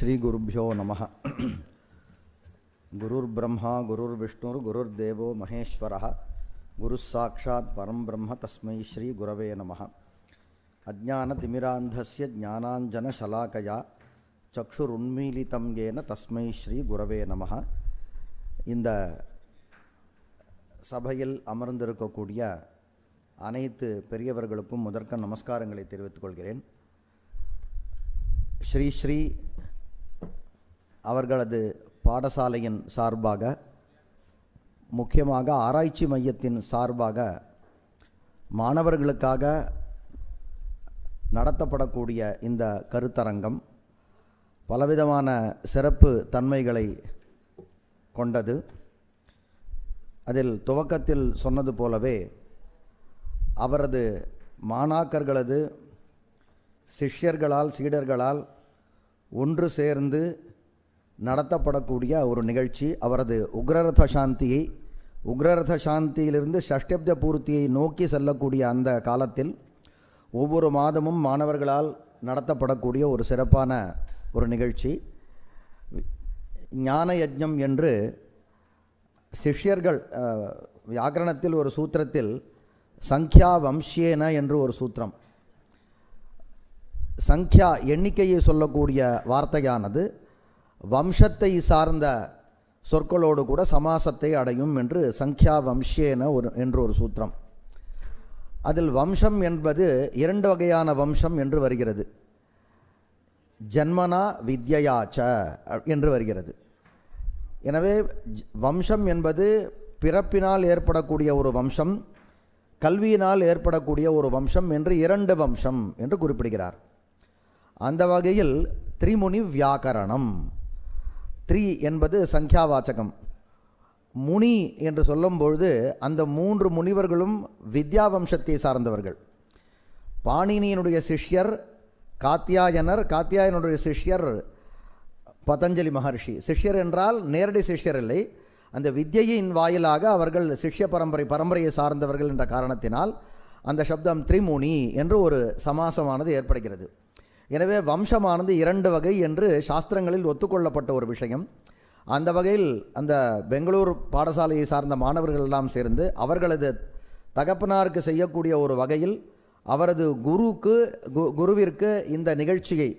श्री गुरुभ्यो नमः। गुरुर्ब्रह्मा गुरुर्विष्णुर् गुरुर्देवो महेश्वरः गुरुस्साक्षात् परं ब्रह्म तस्मै श्री गुरवे नमः। अज्ञानतिमिरान्धस्य ज्ञानाञ्जनशलाकया चक्षुरुन्मीलितं येन तस्मै श्री गुरवे नमः। இந்த சபையில் அமர்ந்திருக்கக்கூடிய அனைத்து பெரியவர்களுக்கும் முதற்க நமஸ்காரங்களை தெரிவித்துக் கொள்கிறேன். ஸ்ரீ ஸ்ரீ அவர்களது பாடசாலையின் சார்பாக, முக்கியமாக ஆராய்ச்சி மையத்தின் சார்பாக மாணவர்களுக்காக நடத்தப்படக்கூடிய இந்த கருத்தரங்கம் பலவிதமான சிறப்பு தன்மைகளை கொண்டது. அதில் துவக்கத்தில் சொன்னது போலவே அவரது மாணாக்கர்களது சிஷ்யர்களால் சீடர்களால் ஒன்று சேர்ந்து நடத்தப்படக்கூடிய ஒரு நிகழ்ச்சி. அவரது உக்ரரத சாந்தியிலிருந்து ஷஷ்டப்த பூர்த்தியை நோக்கி செல்லக்கூடிய அந்த காலத்தில் ஒவ்வொரு மாதமும் மாணவர்களால் நடத்தப்படக்கூடிய ஒரு சிறப்பான ஒரு நிகழ்ச்சி. ஞான யஜ்ஞம் என்று சிஷ்யர்கள் வியாக்கரணத்தில் ஒரு சூத்திரத்தில் சங்கியா வம்சியேன என்று ஒரு சூத்திரம், சங்கியா எண்ணிக்கையை சொல்லக்கூடிய வார்த்தையானது வம்சத்தை சார்ந்த சொற்களோடு கூட சமாசத்தை அடையும் என்று சங்கியா வம்சியேன என்று ஒரு சூத்திரம். அதில் வம்சம் என்பது இரண்டு வகையான வம்சம் என்று வருகிறது. ஜன்மனா வித்யாச்ச என்று வருகிறது. எனவே வம்சம் என்பது பிறப்பினால் ஏற்படக்கூடிய ஒரு வம்சம், கல்வியினால் ஏற்படக்கூடிய ஒரு வம்சம் என்று இரண்டு வம்சம் என்று குறிப்பிடுகிறார். அந்த வகையில் திரிமுனி வியாக்கரணம், த்ரீ என்பது சங்கியாவாச்சகம். முனி என்று சொல்லும்பொழுது அந்த மூன்று முனிவர்களும் வித்யா வம்சத்தை சார்ந்தவர்கள். பாணினியினுடைய சிஷ்யர் காத்தியாயனர், காத்தியாயனுடைய சிஷ்யர் பதஞ்சலி மகர்ஷி. சிஷ்யர் என்றால் நேரடி சிஷ்யர் இல்லை, அந்த வித்யையின் வாயிலாக அவர்கள் சிஷ்ய பரம்பரையை சார்ந்தவர்கள் என்ற காரணத்தினால் அந்த சப்தம் திரிமுனி என்று ஒரு சமாசமானது ஏற்படுகிறது. எனவே வம்சமானது இரண்டு வகை என்று சாஸ்திரங்களில் ஒத்துக்கொள்ளப்பட்ட ஒரு விஷயம். அந்த வகையில் அந்த பெங்களூர் பாடசாலையை சார்ந்த மாணவர்கள் எல்லாம் சேர்ந்து அவர்களது தகப்பனாருக்கு செய்யக்கூடிய ஒரு வகையில் அவரது குருவிற்கு இந்த நிகழ்ச்சியை,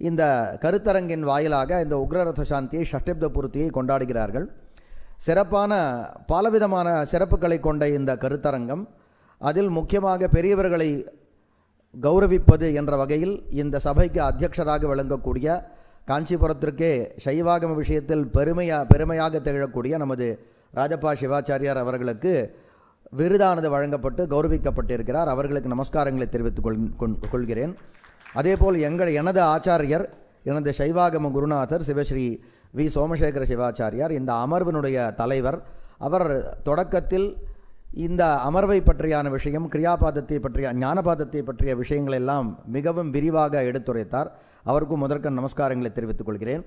இந்த கருத்தரங்கின் வாயிலாக இந்த உக்ரரத சாந்தியை ஷஷ்டப்த பூர்த்தியை கொண்டாடுகிறார்கள். சிறப்பான பலவிதமான சிறப்புகளை கொண்ட இந்த கருத்தரங்கம், அதில் முக்கியமாக பெரியவர்களை கௌரவிப்பது என்ற வகையில் இந்த சபைக்கு அத்தியட்சராக விளங்கக்கூடிய, காஞ்சிபுரத்திற்கே சைவாகம விஷயத்தில் பெருமையாக திகழக்கூடிய நமது ராஜப்பா சிவாச்சாரியார் அவர்களுக்கு விருதானது வழங்கப்பட்டு கௌரவிக்கப்பட்டிருக்கிறார். அவர்களுக்கு நமஸ்காரங்களை தெரிவித்துக் கொள்கிறேன். அதேபோல் எனது ஆச்சாரியர், எனது சைவாகம குருநாதர் சிவஸ்ரீ வி சோமசேகர சிவாச்சாரியார் இந்த அமர்வினுடைய தலைவர். அவர் தொடக்கத்தில் இந்த அமர்வை பற்றியான விஷயம், கிரியாபாதத்தை பற்றிய, ஞானபாதத்தை பற்றிய விஷயங்கள் எல்லாம் மிகவும் விரிவாக எடுத்துரைத்தார். அவருக்கும் முதற்க நமஸ்காரங்களை தெரிவித்துக் கொள்கிறேன்.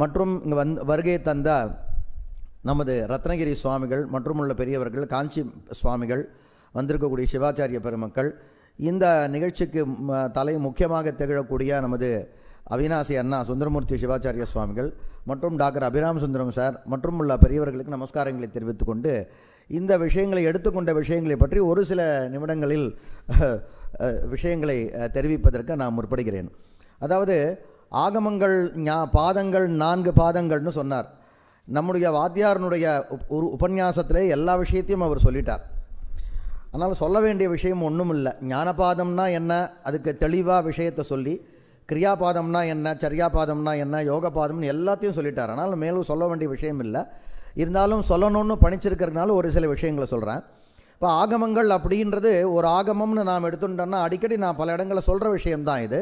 மற்றும் இங்கு வருகை தந்த நமது ரத்னகிரி சுவாமிகள் மற்றும் உள்ள பெரியவர்கள், காஞ்சி சுவாமிகள், வந்திருக்கக்கூடிய சிவாச்சாரிய பெருமக்கள், இந்த நிகழ்ச்சிக்கு முக்கியமாக திகழக்கூடிய நமது அவினாசி அண்ணா சுந்தரமூர்த்தி சிவாச்சாரிய சுவாமிகள் மற்றும் டாக்டர் அபிராம் சுந்தரம் சார் மற்றும் உள்ள பெரியவர்களுக்கு நமஸ்காரங்களை தெரிவித்துக் கொண்டு இந்த விஷயங்களை எடுத்துக்கொண்ட விஷயங்களை பற்றி ஒரு சில நிமிடங்களில் விஷயங்களை தெரிவிப்பதற்கு நான் முற்படுகிறேன். அதாவது ஆகமங்கள் பாதங்கள் 4 பாதங்கள்னு சொன்னார். நம்முடைய வாத்தியாரனுடைய உபன்யாசத்திலே எல்லா விஷயத்தையும் அவர் சொல்லிட்டார். அதனால் சொல்ல வேண்டிய விஷயம் ஒன்றும் இல்லை. ஞானபாதம்னா என்ன, அதுக்கு தெளிவாக விஷயத்தை சொல்லி, கிரியாபாதம்னா என்ன, சரியாபாதம்னா என்ன, யோகபாதம்னு எல்லாத்தையும் சொல்லிட்டார். ஆனால் மேலும் சொல்ல வேண்டிய விஷயம் இல்லை. இருந்தாலும் சொல்லணும்னு பணிச்சிருக்கிறதுனால ஒரு சில விஷயங்களை சொல்கிறேன். இப்போ ஆகமங்கள் அப்படின்றது, ஒரு ஆகமம்னு நாம் எடுத்துட்டோம்னா அடிக்கடி நான் பல இடங்களில் சொல்கிற விஷயம்தான் இது.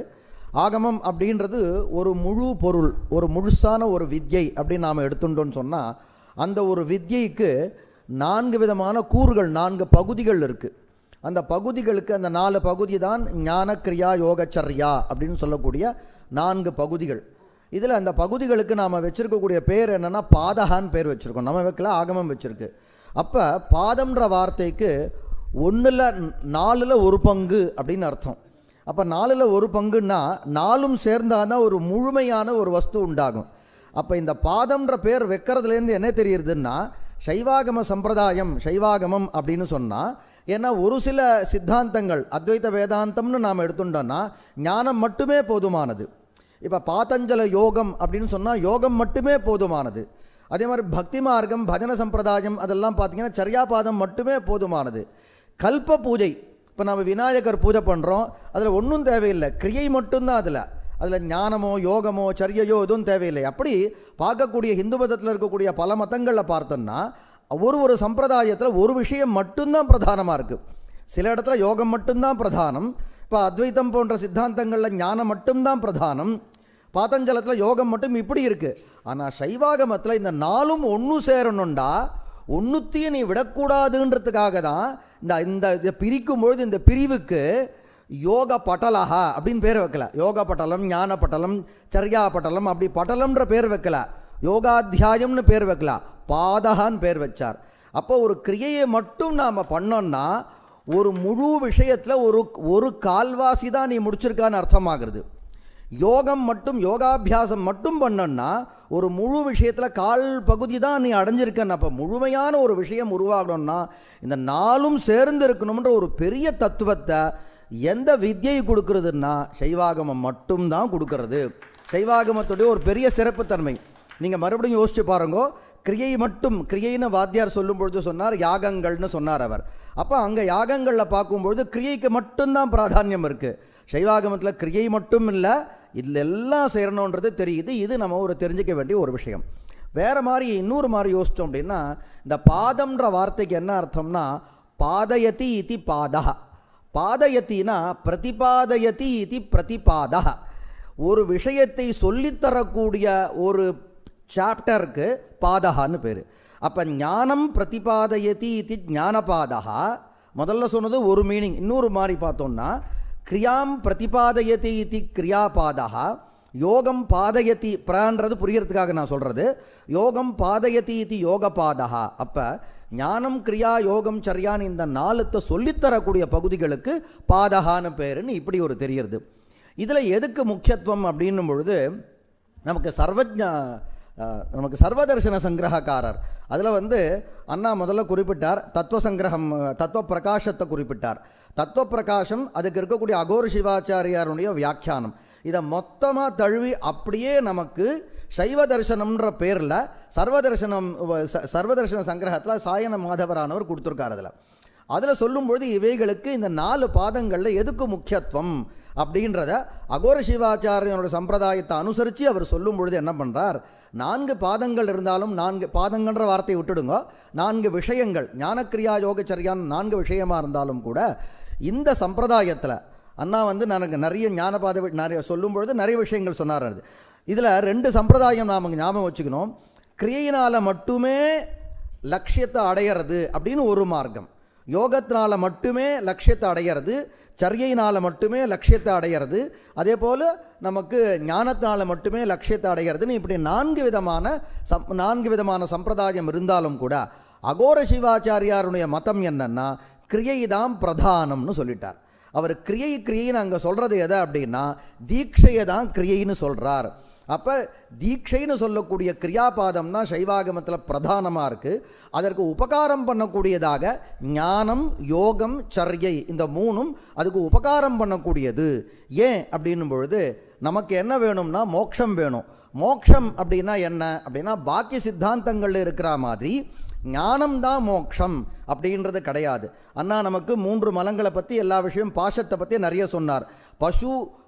ஆகமம் அப்படின்றது ஒரு முழு பொருள், ஒரு முழுசான ஒரு வித்யை அப்படின்னு நாம் எடுத்துட்டோன்னு சொன்னால், அந்த ஒரு வித்யைக்கு 4 விதமான கூறுகள், 4 பகுதிகள் இருக்குது. அந்த பகுதிகளுக்கு, அந்த 4 பகுதி தான் ஞான கிரியா யோகச்சர்யா அப்படின்னு சொல்லக்கூடிய 4 பகுதிகள். இதில் அந்த பகுதிகளுக்கு நாம் வச்சுருக்கக்கூடிய பேர் என்னென்னா பாதகான்னு பேர் வச்சுருக்கோம். நம்ம வைக்கல, ஆகமம் வச்சுருக்கு. அப்போ பாதம்ன்ற வார்த்தைக்கு 1/4 1 பங்கு அப்படின்னு அர்த்தம். அப்போ 4ல் 1 பங்குன்னா 4ம் சேர்ந்தால் தான் ஒரு முழுமையான ஒரு வஸ்து உண்டாகும். அப்போ இந்த பாதம்ன்ற பேர் வைக்கிறதுலேருந்து என்ன தெரியுதுன்னா சைவாகம சம்பிரதாயம், சைவாகமம் அப்படின்னு சொன்னால், ஏன்னா ஒரு சில சித்தாந்தங்கள் அத்வைத வேதாந்தம்னு நாம் எடுத்துட்டோம்னா ஞானம் மட்டுமே போதுமானது. இப்போ பாதஞ்சல யோகம் அப்படின்னு சொன்னால் யோகம் மட்டுமே போதுமானது. அதே மாதிரி பக்தி மார்க்கம், பஜன சம்பிரதாயம் அதெல்லாம் பார்த்திங்கன்னா சரியாபாதம் மட்டுமே போதுமானது. கல்ப பூஜை, இப்போ நம்ம விநாயகர் பூஜை பண்ணுறோம், அதில் ஒன்றும் தேவையில்லை, கிரியை மட்டும்தான். அதில் ஞானமோ யோகமோ சரியையோ எதுவும் தேவையில்லை. அப்படி பார்க்கக்கூடிய ஹிந்து மதத்தில் இருக்கக்கூடிய பல மதங்களில் பார்த்தோம்னா ஒரு சம்பிரதாயத்தில் ஒரு விஷயம் மட்டும்தான் பிரதானமாக இருக்குது. சில இடத்துல யோகம் மட்டும்தான் பிரதானம். இப்போ அத்வைத்தம் போன்ற சித்தாந்தங்களில் ஞானம் மட்டும்தான் பிரதானம், பாதஞ்சலத்தில் யோகம் மட்டும் இப்படி இருக்குது. ஆனால் சைவாகமத்தில் இந்த 4ம் ஒன்று சேரணுண்டா ஒன்றுத்தையும் நீ விடக்கூடாதுன்றதுக்காக தான் இந்த பிரிக்கும்பொழுது இந்த பிரிவுக்கு யோக பட்டலஹா அப்படின்னு பேர் வைக்கல. யோக பட்டலம், ஞான பட்டலம், சர்யா பட்டலம் அப்படி பட்டலம்ன்ற பேர் வைக்கல, யோகாத்தியாயம்னு பேர் வைக்கல, பாதகான்னு பேர் வச்சார். அப்போ ஒரு கிரியையை மட்டும் நாம் பண்ணோன்னா ஒரு முழு விஷயத்தில் ஒரு கால்வாசி தான் நீ முடிச்சிருக்கான்னு அர்த்தமாகிறது. யோகம் மட்டும், யோகாபியாசம் மட்டும் பண்ணோன்னா ஒரு முழு விஷயத்தில் கால் பகுதி தான் நீ அடைஞ்சிருக்கன்னு. அப்போ முழுமையான ஒரு விஷயம் உருவாகணும்னா இந்த 4ம் சேர்ந்து இருக்கணும்ன்ற ஒரு பெரிய தத்துவத்தை எந்த வித்தியை கொடுக்கறதுன்னா சைவாகமம் மட்டும்தான் கொடுக்கறது. சைவாகமத்துடைய ஒரு பெரிய சிறப்புத்தன்மை நீங்கள் மறுபடியும் யோசிச்சு பாருங்கோ. கிரியை மட்டும், கிரியைன்னு வாத்தியார் சொல்லும் பொழுது சொன்னார் யாகங்கள்னு சொன்னார் அவர். அப்போ அங்கே யாகங்களில் பார்க்கும்பொழுது கிரியைக்கு மட்டும்தான் பிராதானியம் இருக்குது. சைவாகமத்தில் கிரியை மட்டும் இல்லை, இதில் எல்லாம் சேரணுன்றது தெரியுது. இது நம்ம ஒரு தெரிஞ்சிக்க வேண்டிய ஒரு விஷயம். வேறு மாதிரி இன்னொரு மாதிரி யோசித்தோம் அப்படின்னா, இந்த பாதம்ன்ற வார்த்தைக்கு என்ன அர்த்தம்னா பாதயதி இதி பாதா. பாதயத்தினா பிரதிபாதயதி இது பிரதிபாதா. ஒரு விஷயத்தை சொல்லித்தரக்கூடிய ஒரு சாப்டருக்கு பாதகான்னு பேர். அப்போ ஞானம் பிரதிபாதயதி இது ஞானபாதா. முதல்ல சொன்னது ஒரு மீனிங். இன்னொரு மாதிரி பார்த்தோம்னா கிரியாம் பிரதிபாதயதி இது கிரியாபாதா. யோகம் பாதயதி, பிரான்றது புரியறதுக்காக நான் சொல்கிறது, யோகம் பாதயதி இது யோகபாதா. அப்போ ஞானம், கிரியா, யோகம், சரியான்னு இந்த 4த்தை சொல்லித்தரக்கூடிய பகுதிகளுக்கு பாதகான பேருன்னு இப்படி ஒரு தெரியுது. இதில் எதுக்கு முக்கியத்துவம் அப்படின்னும் பொழுது நமக்கு சர்வதர்சன சங்கிரகக்காரர் அதில் அண்ணா முதல்ல குறிப்பிட்டார் தத்துவ சங்கிரகம், தத்துவ பிரகாசத்தை குறிப்பிட்டார். தத்துவ பிரகாசம் அதுக்கு இருக்கக்கூடிய அகோர சிவாச்சாரியாருடைய வியாக்கியானம். இதை மொத்தமாக தழுவி அப்படியே நமக்கு சைவ தரிசனம்ன்ற பேரில் சர்வதர்சன சங்கிரகத்தில் சாயன மாதவரானவர் கொடுத்துருக்கார். அதில் சொல்லும்பொழுது இவைகளுக்கு இந்த 4 பாதங்களில் எதுக்கு முக்கியத்துவம் அப்படின்றத அகோர சிவாச்சாரியனோட சம்பிரதாயத்தை அனுசரித்து அவர் சொல்லும் பொழுது என்ன பண்ணுறார், 4 பாதங்கள் இருந்தாலும் 4 பாதங்கள்ன்ற வார்த்தையை விட்டுடுங்க, 4 விஷயங்கள் ஞானக்கிரியா யோகச்சரியான் 4 விஷயமாக இருந்தாலும் கூட இந்த சம்பிரதாயத்தில் அண்ணா எனக்கு நிறைய ஞானபாத நிறைய சொல்லும் பொழுது நிறைய விஷயங்கள் சொன்னார். இதில் 2 சம்பிரதாயம் நாம் ஞாபகம் வச்சுக்கணும். கிரியையினால் மட்டுமே லட்சியத்தை அடையிறது அப்படின்னு ஒரு மார்க்கம், யோகத்தினால் மட்டுமே லட்சியத்தை அடையிறது, சரியையினால் மட்டுமே லட்சியத்தை அடையிறது, அதே போல் நமக்கு ஞானத்தினால் மட்டுமே லட்சியத்தை அடைகிறதுன்னு இப்படி 4 விதமான சம்பிரதாயம் இருந்தாலும் கூட அகோர சிவாச்சாரியாருடைய மதம் என்னன்னா கிரியை தான் பிரதானம்னு சொல்லிட்டார். அவர் கிரியைன்னு அங்கே சொல்கிறது எதை அப்படின்னா தீட்சையை தான் கிரியைன்னு சொல்கிறார். அப்போ தீட்சைன்னு சொல்லக்கூடிய கிரியாபாதம் தான் சைவாகமத்தில் பிரதானமாக இருக்குது. அதற்கு உபகாரம் பண்ணக்கூடியதாக ஞானம், யோகம், சர்யை இந்த 3ம் அதுக்கு உபகாரம் பண்ணக்கூடியது. ஏன் அப்படின்னும் பொழுது நமக்கு என்ன வேணும்னா மோட்சம் வேணும். மோட்சம் அப்படின்னா என்ன அப்படின்னா பாக்கி சித்தாந்தங்களில் இருக்கிற மாதிரி ஞானம்தான் மோட்சம் அப்படின்றது கிடையாது. அண்ணா நமக்கு 3 மலங்களை பற்றி எல்லா விஷயம், பாசத்தை பற்றி நிறைய சொன்னார்.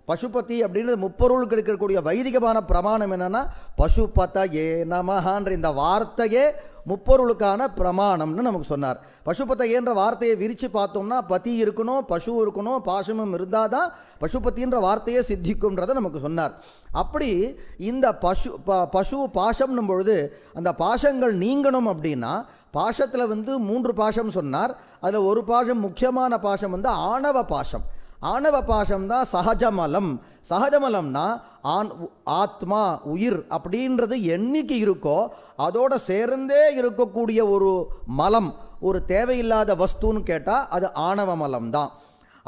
பசுபதி அப்படின்றது முப்பொருளுக்கு இருக்கக்கூடிய வைதிகமான பிரமாணம் என்னென்னா பசுபத ஏ நமஹான்ற இந்த வார்த்தையே முப்பொருளுக்கான பிரமாணம்னு நமக்கு சொன்னார். பசுபத ஏன்ற வார்த்தையை விரித்து பார்த்தோம்னா பதி இருக்கணும், பசு இருக்கணும், பாசமும் இருந்தால் தான் பசுபத்தின்ற வார்த்தையே சித்திக்கும்ன்றதை நமக்கு சொன்னார். அப்படி இந்த பசு பாசம்னும் பொழுது அந்த பாசங்கள் நீங்கணும் அப்படின்னா பாசத்தில் 3 பாசம் சொன்னார். அதில் ஒரு பாசம், முக்கியமான பாசம் ஆணவ பாசம். ஆணவ பாசம் தான் சகஜமலம். சகஜமலம்னா ஆத்மா, உயிர் அப்படின்றது என்னைக்கு இருக்கோ அதோட சேர்ந்தே இருக்கக்கூடிய ஒரு மலம், ஒரு தேவையில்லாத வஸ்துன்னு கேட்டால் அது ஆணவ மலம் தான்.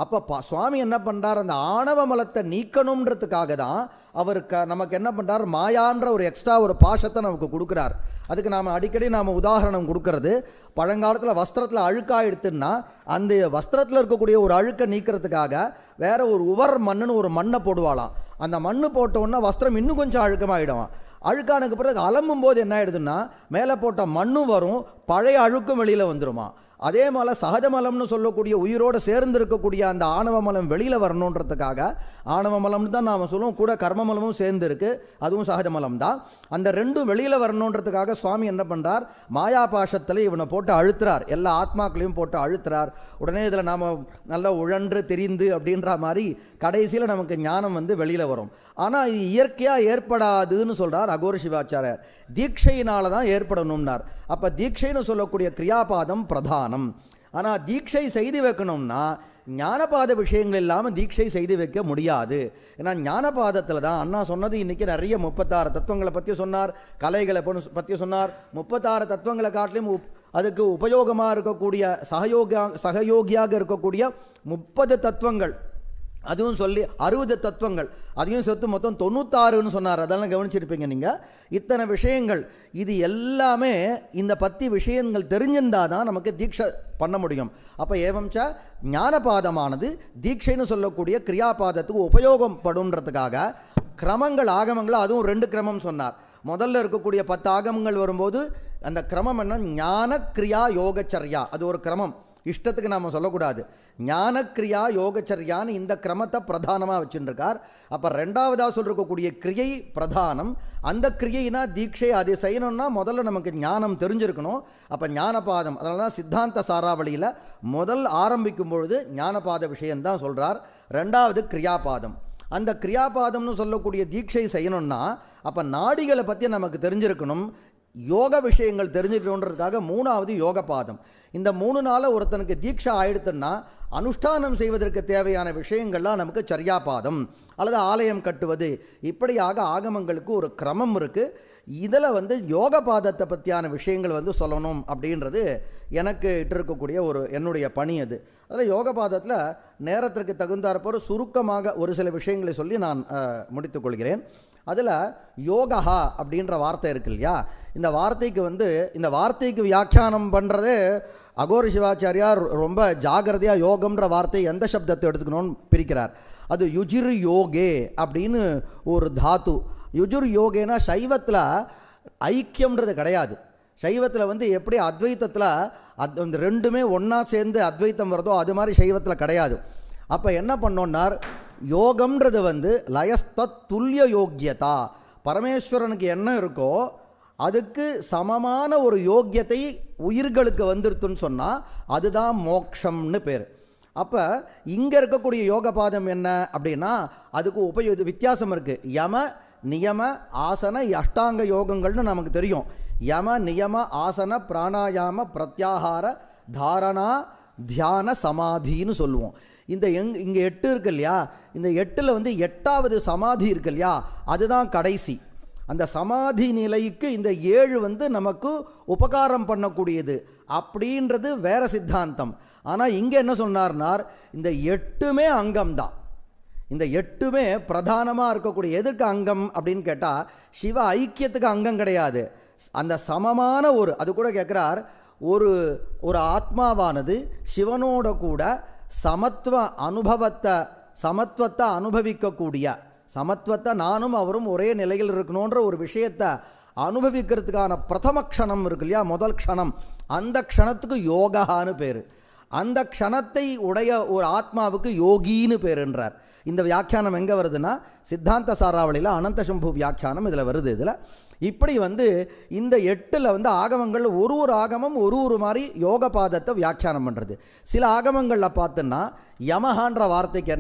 அப்போ சுவாமி என்ன பண்ணுறார், அந்த ஆணவ மலத்தை நீக்கணுன்றதுக்காக தான் அவர் நமக்கு என்ன பண்ணுறார், மாயான்ற ஒரு எக்ஸ்ட்ரா ஒரு பாஷத்தை நமக்கு கொடுக்குறார். அதுக்கு நாம் அடிக்கடி நாம் உதாரணம் கொடுக்கறது, பழங்காலத்தில் வஸ்திரத்தில் அழுக்காக எடுத்துன்னா அந்த வஸ்திரத்தில் இருக்கக்கூடிய ஒரு அழுக்கை நீக்கிறதுக்காக வேறு ஒரு உவர் மண்ணுன்னு ஒரு மண்ணை போடுவாளாம். அந்த மண் போட்டோன்னா வஸ்திரம் இன்னும் கொஞ்சம் அழுக்கமாகிடும். அழுக்கானுக்கு பிறகு அலம்பும் போது என்ன ஆகிடுதுன்னா மேலே போட்ட மண்ணும் வரும், பழைய அழுக்கும் வெளியில் வந்துடுமா. அதே போல் சகஜமலம்னு சொல்லக்கூடிய உயிரோடு சேர்ந்து இருக்கக்கூடிய அந்த ஆணவ மலம் வெளியில் வரணுன்றதுக்காக, ஆணவ மலம்னு தான் நாம் சொல்லுவோம், கூட கர்மமலமும் சேர்ந்து இருக்குது, அதுவும் சகஜமலம் தான். அந்த ரெண்டும் வெளியில் வரணுன்றதுக்காக சுவாமி என்ன பண்ணுறார், மாயா பாஷத்தில் இவனை போட்டு அழுத்துறார், எல்லா ஆத்மாக்களையும் போட்டு அழுத்துறார். உடனே இதில் நாம் நல்லா உழன்று தெரிந்து அப்படின்ற மாதிரி கடைசியில் நமக்கு ஞானம் வந்து வெளியில் வரும். ஆனால் இது இயற்கையாக ஏற்படாதுன்னு சொல்கிறார் அகோர சிவாச்சாரியர். தீட்சையினால தான் ஏற்படணும்னார். அப்போ தீட்சைன்னு சொல்லக்கூடிய கிரியாபாதம் பிரதானம். ஆனால் தீட்சை செய்து வைக்கணும்னா ஞானபாத விஷயங்கள் இல்லாமல் தீட்சை செய்து வைக்க முடியாது. ஏன்னா ஞானபாதத்தில் தான் அண்ணா சொன்னது, இன்றைக்கி நிறைய 36 தத்துவங்களை பற்றி சொன்னார், கலைகளை பற்றி சொன்னார். 36 தத்துவங்களை காட்டிலும் அதுக்கு உபயோகமாக இருக்கக்கூடிய சகயோகியாக இருக்கக்கூடிய 30 தத்துவங்கள், அதுவும் சொல்லி 60 தத்துவங்கள், அதையும் சேர்த்து மொத்தம் 96ன்னு சொன்னார். அதெல்லாம் கவனிச்சிருப்பீங்க நீங்கள். இத்தனை விஷயங்கள், இது எல்லாமே இந்த பற்றி விஷயங்கள் தெரிஞ்சிருந்தால் தான் நமக்கு தீட்சை பண்ண முடியும். அப்போ ஏவம்ச ஞானபாதமானது தீட்சைன்னு சொல்லக்கூடிய கிரியாபாதத்துக்கு உபயோகப்படுன்றதுக்காக கிரமங்கள், ஆகமங்கள், அதுவும் 2 கிரமம் சொன்னார். முதல்ல இருக்கக்கூடிய 10 ஆகமங்கள் வரும்போது அந்த கிரமம் என்ன, ஞான கிரியா யோகச்சரியா, அது ஒரு கிரமம். இஷ்டத்துக்கு நாம் சொல்லக்கூடாது. ஞானக்கிரியா யோகச்சரியான்னு இந்த கிரமத்தை பிரதானமாக வச்சுருக்கார். அப்போ ரெண்டாவதாக சொல்லிருக்கக்கூடிய கிரியை பிரதானம். அந்த கிரியைனா தீட்சை, அது செய்யணும்னா முதல்ல நமக்கு ஞானம் தெரிஞ்சிருக்கணும். அப்போ ஞானபாதம், அதனால தான் சித்தாந்த சாராவளியில் முதல் ஆரம்பிக்கும் பொழுது ஞானபாத விஷயந்தான் சொல்கிறார். ரெண்டாவது கிரியாபாதம். அந்த கிரியாபாதம்னு சொல்லக்கூடிய தீட்சை செய்யணும்னா அப்போ நாடிகளை பற்றி நமக்கு தெரிஞ்சிருக்கணும், யோக விஷயங்கள் தெரிஞ்சுக்கணுன்றதுக்காக மூணாவது யோகபாதம். இந்த 3 நாளில் ஒருத்தனுக்கு தீட்சை ஆயிடுத்துன்னா அனுஷ்டானம் செய்வதற்கு தேவையான விஷயங்கள்லாம் நமக்கு சரியாபாதம் அல்லது ஆலயம் கட்டுவது, இப்படியாக ஆகமங்களுக்கு ஒரு கிரமம் இருக்குது. இதில் வந்து யோகபாதத்தை பற்றியான விஷயங்கள் வந்து சொல்லணும் அப்படின்றது எனக்கு இட்டிருக்கக்கூடிய ஒரு என்னுடைய பணி. அதில் யோகபாதத்தில் நேரத்திற்கு தகுந்தாற்போல் சுருக்கமாக ஒரு சில விஷயங்களை சொல்லி நான் முடித்துக்கொள்கிறேன். அதில் யோகா அப்படின்ற வார்த்தை இருக்கு இல்லையா, இந்த வார்த்தைக்கு வியாக்கியானம் பண்ணுறது அகோர சிவாச்சாரியார் ரொம்ப ஜாகிரதையாக யோகம்ன்ற வார்த்தை எந்த சப்தத்தை எடுத்துக்கணும்னு பிரிக்கிறார். அது யுஜிர் யோகே அப்படின்னு ஒரு தாத்து. யுஜுர் யோகேனா சைவத்தில் ஐக்கியம்ன்றது கிடையாது. சைவத்தில் வந்து எப்படி அத்வைத்தத்தில் அந்த ரெண்டுமே ஒன்றா சேர்ந்து அத்வைத்தம் வருதோ அது மாதிரி சைவத்தில் கிடையாது. அப்போ என்ன பண்ணோன்னார், யோகம்ன்றது வந்து லயஸ்தத் துல்லிய யோக்கியதா, பரமேஸ்வரனுக்கு என்ன இருக்கோ அதுக்கு சமமான ஒரு யோக்கியத்தை உயிர்களுக்கு வந்துருத்துன்னு சொன்னால் அதுதான் மோக்ஷம்னு பேர். அப்போ இங்கே இருக்கக்கூடிய யோகபாதம் என்ன அப்படின்னா அதுக்கு வித்தியாசம் இருக்குது. யம நியம ஆசன அஷ்டாங்க யோகங்கள்னு நமக்கு தெரியும். யம நியம ஆசன பிராணாயாம பிரத்யாகார தாரணா தியான சமாதின்னு சொல்லுவோம். இந்த இங்கே 8 இருக்கு இல்லையா, இந்த 8ல் வந்து 8வது சமாதி இருக்கு இல்லையா, அதுதான் கடைசி. அந்த சமாதி நிலைக்கு இந்த 7 வந்து நமக்கு உபகாரம் பண்ணக்கூடியது அப்படின்றது வேற சித்தாந்தம். ஆனால் இங்கே என்ன சொன்னார்னார், இந்த 8மே அங்கம்தான். இந்த 8மே பிரதானமாக இருக்கக்கூடிய எதுக்கு அங்கம் அப்படின்னு கேட்டால் சிவ ஐக்கியத்துக்கு அங்கம் கிடையாது. அந்த சமமான அது கூட கேட்குறார், ஒரு ஆத்மாவானது சிவனோட கூட சமத்துவத்தை அனுபவிக்கக்கூடிய, சமத்துவத்தை நானும் அவரும் ஒரே நிலையில் இருக்கணுன்ற ஒரு விஷயத்தை அனுபவிக்கிறதுக்கான பிரதம க்ஷணம் இருக்கு இல்லையா, முதல் க்ஷணம், அந்த க்ஷணத்துக்கு யோகான்னு பேர். அந்த க்ஷணத்தை உடைய ஒரு ஆத்மாவுக்கு யோகின்னு பேருன்றார். இந்த வியாக்கியானம் எங்கே வருதுன்னா சித்தாந்த சாராவளியில் அனந்த சம்பு வியாக்கியானம் இதில் வருது. இதில் இப்படி வந்து இந்த 8ல் வந்து ஆகமங்கள் ஒரு ஆகமம் ஒரு மாதிரி யோகபாதத்தை வியாக்கியானம் பண்ணுறது. சில ஆகமங்களில் பார்த்தோன்னா யமஹான்ற வார்த்தைக்கு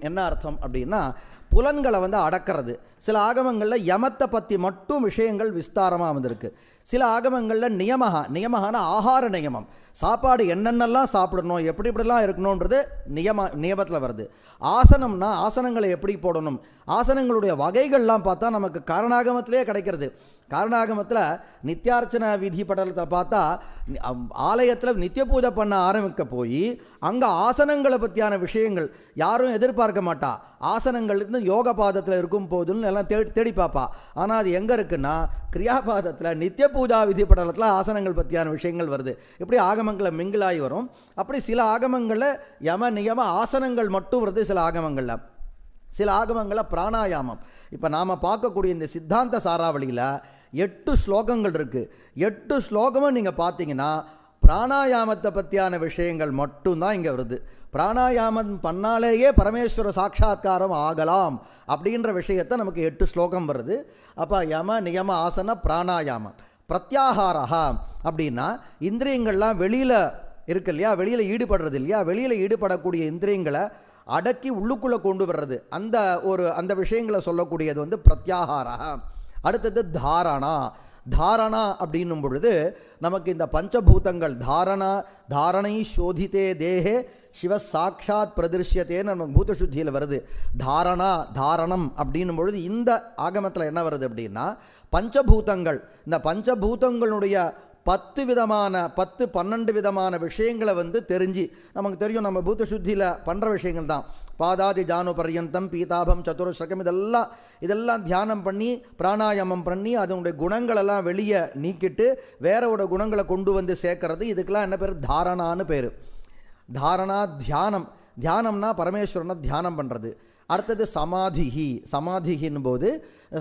என்ன அர்த்தம் அப்படின்னா புலன்களை வந்து அடக்கிறது. சில ஆகமங்களில் யமத்தை பற்றி மட்டும் விஷயங்கள் விஸ்தாரமாக வந்திருக்கு. சில ஆகமங்களில் நியமகான ஆகார நியமம், சாப்பாடு என்னென்னலாம் சாப்பிடணும், எப்படி இப்படிலாம் இருக்கணுன்றது நியமத்தில் வருது. ஆசனம்னா ஆசனங்களை எப்படி போடணும், ஆசனங்களுடைய வகைகள்லாம் பார்த்தா நமக்கு காரணாகமத்திலே கிடைக்கிறது. காரணாகமத்தில் நித்தியார்ச்சன விதி படலத்தில் பார்த்தா ஆலயத்தில் நித்திய பூஜை பண்ண ஆரம்பிக்க போய் அங்கே ஆசனங்களை பற்றியான விஷயங்கள் யாரும் எதிர்பார்க்க மாட்டா. ஆசனங்கள் இருந்து யோக பாதத்தில் இருக்கும் போதுன்னு எல்லாம் தேடி பார்ப்பா. ஆனால் அது எங்கே இருக்குன்னா கிரியாபாதத்தில் நித்திய பூஜா விதி படலத்தில் ஆசனங்கள் பற்றியான விஷயங்கள் வருது. இப்படி ஆகமங்களை மிங்கிலாகி வரும். அப்படி சில ஆகமங்களில் யம நியம ஆசனங்கள் மட்டும் வருது. சில ஆகமங்களில் பிராணாயாமம். இப்போ நாம் பார்க்கக்கூடிய இந்த சித்தாந்த சாராவளியில் 8 ஸ்லோகங்கள் இருக்குது. 8 ஸ்லோகமும் நீங்கள் பார்த்தீங்கன்னா பிராணாயாமத்தை பற்றியான விஷயங்கள் மட்டும்தான் இங்கே வருது. பிராணாயாமம் பண்ணாலேயே பரமேஸ்வர சாட்சா்காரம் ஆகலாம் அப்படின்ற விஷயத்தை நமக்கு 8 ஸ்லோகம் வருது. அப்போ யம நியம ஆசன பிராணாயாமம். பிரத்யாகாரா அப்படின்னா இந்திரியங்கள்லாம் வெளியில் இருக்கு இல்லையா, வெளியில் ஈடுபடுறது இல்லையா, வெளியில் ஈடுபடக்கூடிய இந்திரியங்களை அடக்கி உள்ளுக்குள்ளே கொண்டு வர்றது, அந்த விஷயங்களை சொல்லக்கூடியது வந்து பிரத்யாகாரா. அடுத்தது தாரணா அப்படின்னும் பொழுது நமக்கு இந்த பஞ்சபூதங்கள் தாரணை சோதித்தே தேகே சிவ சாட்சாத் பிரதிருஷ்யத்தேன்னு நமக்கு பூத சுத்தியில் வருது. தாரணம் அப்படின்னும் பொழுது இந்த ஆகமத்தில் என்ன வருது அப்படின்னா பஞ்சபூதங்கள், இந்த பஞ்சபூதங்களுடைய 12 விதமான விஷயங்களை வந்து தெரிஞ்சு நமக்கு தெரியும். நம்ம பூத்த சுத்தியில் பண்ணுற விஷயங்கள் தான் பாதாதி ஜானு பர்யந்தம் பீதாபம் சதுரஸ்ரகம் இதெல்லாம் தியானம் பண்ணி பிராணாயாமம் பண்ணி அதனுடைய குணங்களெல்லாம் வெளியே நீக்கிட்டு வேறோட குணங்களை கொண்டு வந்து சேர்க்கறது. இதுக்கெல்லாம் என்ன பேர்? தாரணான்னு பேர். தாரணா தியானம்னா பரமேஸ்வரனை தியானம் பண்ணுறது. அடுத்தது சமாதியின் போது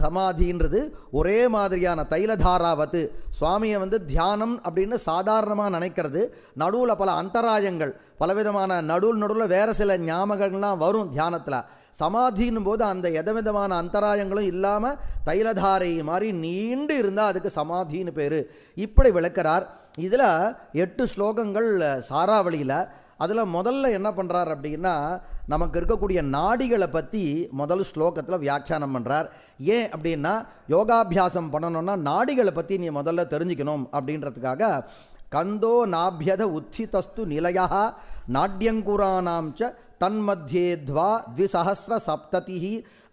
சமாதின்றது ஒரே மாதிரியான தைலதாராவத்து சுவாமியை வந்து தியானம் அப்படின்னு சாதாரணமாக நினைக்கிறது. நடுவில் பல அந்தராயங்கள், பலவிதமான நடுவில் வேறு சில ஞாபகங்கள்லாம் வரும் தியானத்தில். சமாதின்னும் போது அந்த எதவிதமான அந்தராயங்களும் இல்லாமல் தைலதாரை மாதிரி நீண்டு இருந்தால் அதுக்கு சமாதின்னு பேர். இப்படி விளக்கிறார். இதில் 8 ஸ்லோகங்கள் சாராவளியில். அதில் முதல்ல என்ன பண்ணுறார் அப்படின்னா நமக்கு இருக்கக்கூடிய நாடிகளை பற்றி முதல் ஸ்லோகத்தில் வியாக்கியானம் பண்ணுறார். ஏன் அப்படின்னா யோகாபியாசம் பண்ணணும்னா நாடிகளை பற்றி நீ முதல்ல தெரிஞ்சுக்கணும் அப்படின்றதுக்காக கந்தோ நாபியத உச்சிதஸ்து நிலையா நாட்யங்குரானாம் ச தன்மத்தியே த்விசஹஸ்ர சப்ததி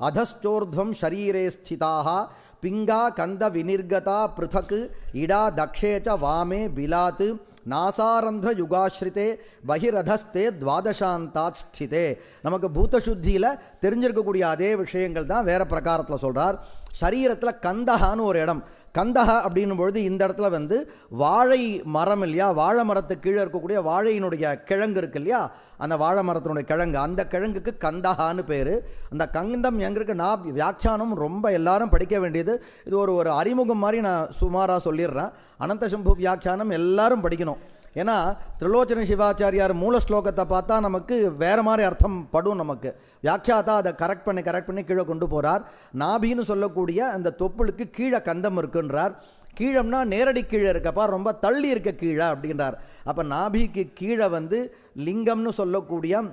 அதஸ்சோர்த்வம் ஷரீரே ஸ்திதாக பிங்கா கந்த வினிர்கதா பிருதக் இடா தக்ஷேச்ச வாமே பிலாத் நாசாரந்திர யுகாஸ்ரிதே பகிரதஸ்தே துவாதசாந்தாத் ஸ்திதே. நமக்கு பூத்த சுத்தியில் தெரிஞ்சிருக்கக்கூடிய அதே விஷயங்கள் தான் வேறு பிரகாரத்தில் சொல்கிறார். சரீரத்தில் கந்தகான்னு ஒரு இடம். கந்தகா அப்படின்னும் பொழுது இந்த இடத்துல வந்து வாழை மரம் இல்லையா, வாழை மரத்துக்கு கீழே இருக்கக்கூடிய வாழையினுடைய கிழங்கு இருக்கு இல்லையா, அந்த வாழை மரத்தினுடைய கிழங்கு, அந்த கிழங்குக்கு கந்தகான்னு பேர். அந்த கந்தம் எங்கே இருக்கு? நான் வியாக்கியானம் ரொம்ப எல்லாரும் படிக்க வேண்டியது. இது ஒரு அறிமுகம் மாதிரி நான் சுமாராக சொல்லிடுறேன். அனந்தசம்பு வியாக்கியானம் எல்லாரும் படிக்கணும். ஏன்னா திரிலோச்சன சிவாச்சாரியார் மூல ஸ்லோகத்தை பார்த்தா நமக்கு வேறு மாதிரி அர்த்தம் படும். நமக்கு வியாக்கியாத்தா அதை கரெக்ட் பண்ணி கீழே கொண்டு போகிறார். நாபின்னு சொல்லக்கூடிய அந்த தொப்புளுக்கு கீழே கந்தம் இருக்குன்றார். கீழம்னா நேரடி கீழே இருக்கப்பா, ரொம்ப தள்ளி இருக்க கீழே அப்படின்றார். அப்போ நாபிக்கு கீழே வந்து லிங்கம்னு சொல்லக்கூடிய